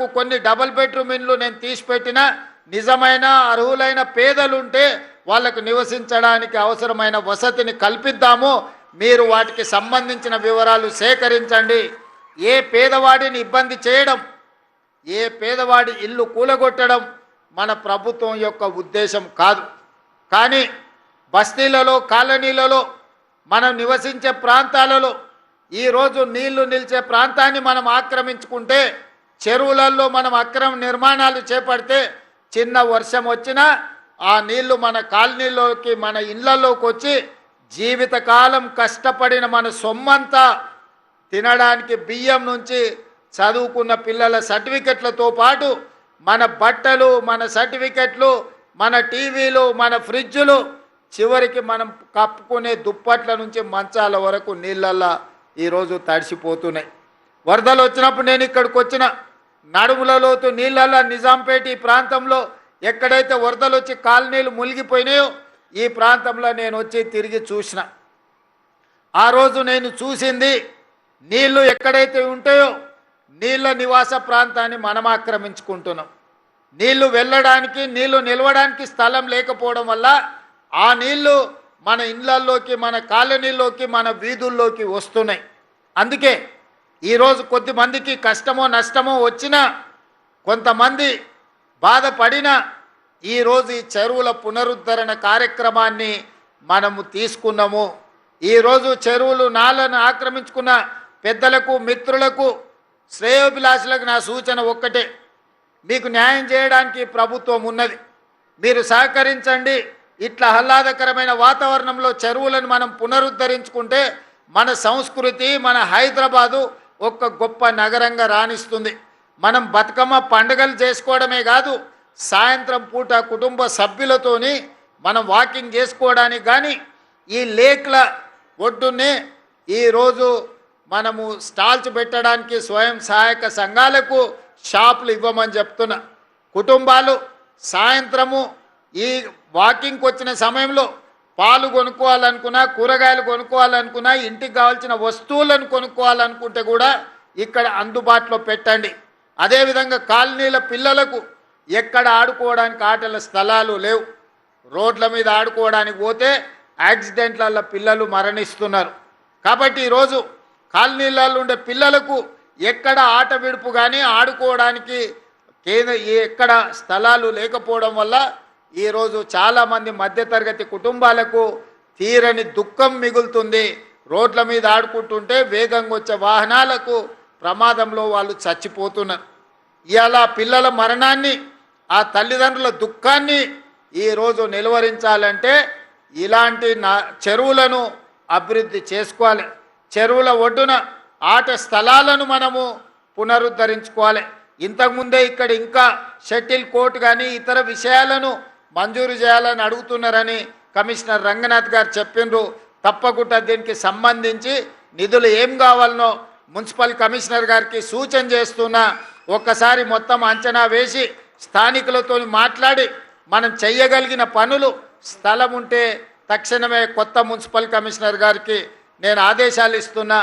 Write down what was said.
పేదలకు కొన్ని double bedroom ఇండ్లు నేను తీసిపెట్టినా నిజమైన అర్హులైన పేదలుంటే వాళ్ళకు నివసించడానికి అవసరమైన వసతిని కల్పిద్దాము. మీరు వాటికి సంబంధించిన వివరాలు సేకరించండి. ఏ పేదవాడిని ఇబ్బంది చేయడం, ఏ పేదవాడి ఇల్లు కూలగొట్టడం మన ప్రభుత్వం యొక్క ఉద్దేశం కాదు. కానీ బస్తీలలో, కాలనీలలో, మనం నివసించే ప్రాంతాలలో ఈరోజు నీళ్లు నిలిచే ప్రాంతాన్ని మనం ఆక్రమించుకుంటే, చెరువులలో మనం అక్రమ నిర్మాణాలు చేపడితే చిన్న వర్షం వచ్చినా ఆ నీళ్లు మన కాలనీలోకి, మన ఇళ్లలోకి వచ్చి జీవితకాలం కష్టపడిన మన సొమ్మంతా తినడానికి బియ్యం నుంచి చదువుకున్న పిల్లల సర్టిఫికెట్లతో పాటు మన బట్టలు, మన సర్టిఫికెట్లు, మన టీవీలు, మన ఫ్రిడ్జులు, చివరికి మనం కప్పుకునే దుప్పట్ల నుంచి మంచాల వరకు నీళ్ళల్లో ఈరోజు తడిసిపోతున్నాయి. వరదలు వచ్చినప్పుడు నేను ఇక్కడికి వచ్చిన నడుముల లోతు నీళ్ళల్లో నిజాంపేట ఈ ప్రాంతంలో ఎక్కడైతే వరదలు వచ్చి కాలనీలు మునిగిపోయినాయో ఈ ప్రాంతంలో నేను వచ్చి తిరిగి చూసిన. ఆ రోజు నేను చూసింది నీళ్లు ఎక్కడైతే ఉంటాయో నీళ్ళ నివాస ప్రాంతాన్ని మనం ఆక్రమించుకుంటున్నాం. నీళ్లు వెళ్ళడానికి, నీళ్లు నిలవడానికి స్థలం లేకపోవడం వల్ల ఆ నీళ్లు మన ఇళ్లల్లోకి, మన కాలనీల్లోకి, మన వీధుల్లోకి వస్తున్నాయి. అందుకే ఈరోజు కొద్దిమందికి కష్టమో నష్టమో వచ్చినా, కొంతమంది బాధపడినా ఈరోజు ఈ చెరువుల పునరుద్ధరణ కార్యక్రమాన్ని మనము తీసుకున్నాము. ఈరోజు చెరువులు, నాలను ఆక్రమించుకున్న పెద్దలకు, మిత్రులకు, శ్రేయోభిలాషులకు నా సూచన ఒక్కటే, మీకు న్యాయం చేయడానికి ప్రభుత్వం ఉన్నది. మీరు సహకరించండి. ఇట్లా ఆహ్లాదకరమైన వాతావరణంలో చెరువులను మనం పునరుద్ధరించుకుంటే మన సంస్కృతి, మన హైదరాబాదు ఒక గొప్ప నగరంగా రాణిస్తుంది. మనం బతుకమ్మ పండుగలు చేసుకోవడమే కాదు, సాయంత్రం పూట కుటుంబ సభ్యులతోని మనం వాకింగ్ చేసుకోవడానికి కానీ ఈ లేక్ల ఒడ్డునే ఈరోజు మనము స్టాల్స్ పెట్టడానికి స్వయం సహాయక సంఘాలకు షాపులు ఇవ్వమని చెప్తున్నా. కుటుంబాలు సాయంత్రము ఈ వాకింగ్కి వచ్చిన సమయంలో పాలు కొనుక్కోవాలనుకున్నా, కూరగాయలు కొనుక్కోవాలనుకున్నా, ఇంటికి కావాల్సిన వస్తువులను కొనుక్కోవాలనుకుంటే కూడా ఇక్కడ అందుబాటులో పెట్టండి. అదేవిధంగా కాలనీల పిల్లలకు ఎక్కడ ఆడుకోవడానికి ఆటల స్థలాలు లేవు. రోడ్ల మీద ఆడుకోవడానికి పోతే యాక్సిడెంట్లలో పిల్లలు మరణిస్తున్నారు. కాబట్టి ఈరోజు కాలనీలలో ఉండే పిల్లలకు ఎక్కడ ఆట విడుపు కానీ ఆడుకోవడానికి ఎక్కడ స్థలాలు లేకపోవడం వల్ల ఈరోజు చాలామంది మధ్యతరగతి కుటుంబాలకు తీరని దుఃఖం మిగులుతుంది. రోడ్ల మీద ఆడుకుంటుంటే వేగంగా వచ్చే వాహనాలకు ప్రమాదంలో వాళ్ళు చచ్చిపోతున్నారు. ఇలా పిల్లల మరణాన్ని, ఆ తల్లిదండ్రుల దుఃఖాన్ని ఈరోజు నిలువరించాలంటే ఇలాంటి చెరువులను అభివృద్ధి చేసుకోవాలి. చెరువుల ఒడ్డున ఆట స్థలాలను మనము పునరుద్ధరించుకోవాలి. ఇంతకుముందే ఇక్కడ ఇంకా షటిల్ కోర్టు కానీ ఇతర విషయాలను మంజూరు చేయాలని అడుగుతున్నారని కమిషనర్ రంగనాథ్ గారు చెప్పిండ్రు. తప్పకుండా దీనికి సంబంధించి నిధులు ఏం కావాలనో మున్సిపల్ కమిషనర్ గారికి సూచన చేస్తున్నా. ఒక్కసారి మొత్తం అంచనా వేసి స్థానికులతో మాట్లాడి మనం చెయ్యగలిగిన పనులు, స్థలం ఉంటే తక్షణమే కొత్త మున్సిపల్ కమిషనర్ గారికి నేను ఆదేశాలు ఇస్తున్నా.